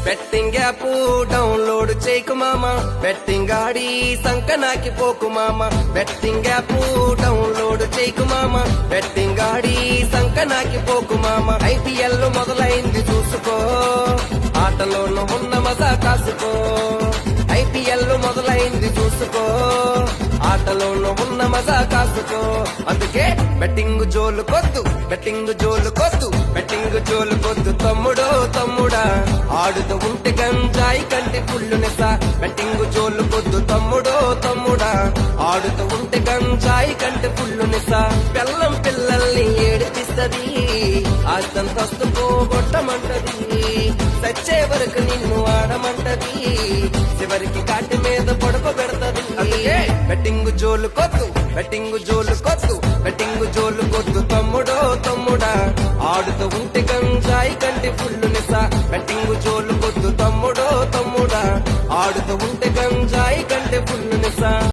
Betting app download చేయకు మామ, betting ఆడి సంకనాకి పోకు మామ. బెట్టింగ్ యాప్ డౌన్లోడ్ చేయకు మామ, బెట్టింగ్ ఆడి సంకనాకి పోకు మామ. ఐపీఎల్ మొదలైంది చూసుకో, ఆటలోనూ ఉన్న మజా కాసుకో. ఐపీఎల్ మొదలైంది చూసుకో, ఆటలోనూ ఉన్న మజా కాసుకో. అందుకే బెట్టింగ్ జోలు కొద్దు, బెట్టింగ్ జోలు కొద్దు, బెట్టింగ్ జోలు కొద్దు తమ్ముడో తమ్ముడా. ఆడుతూ ఉంటే గంజాయి కంటి పుల్లు నెసా. బెట్టింగ్ జోలు కొద్దు తమ్ముడో తమ్ముడా, ఆడుతూ ఉంటే గంజాయి కంటి పుల్లు నెసా. బెల్లం పిల్లల్ని ఏడిపిస్తది, ఆస్తంతస్తు పోగొట్టమంటది. సచ్చే వరకు నిన్ను ఆడమంటది, చివరికి కాటి మీద పడుకో పెడతది. అందుకే బెట్టింగ్ జోలు కొద్దు, బెట్టింగ్ జోలు కొద్దు, బెట్టింగ్ జోలు కొద్దు తమ్ముడో తమ్ముడా. ఆడుతూ ఉంటే గంజాయి కంటి పుల్లు నిసా. బెట్టింగ్ జోలు కొద్దు తమ్ముడో తమ్ముడా, ఆడుతూ ఉంటే గంజాయి కంటి పుల్లు నిసా.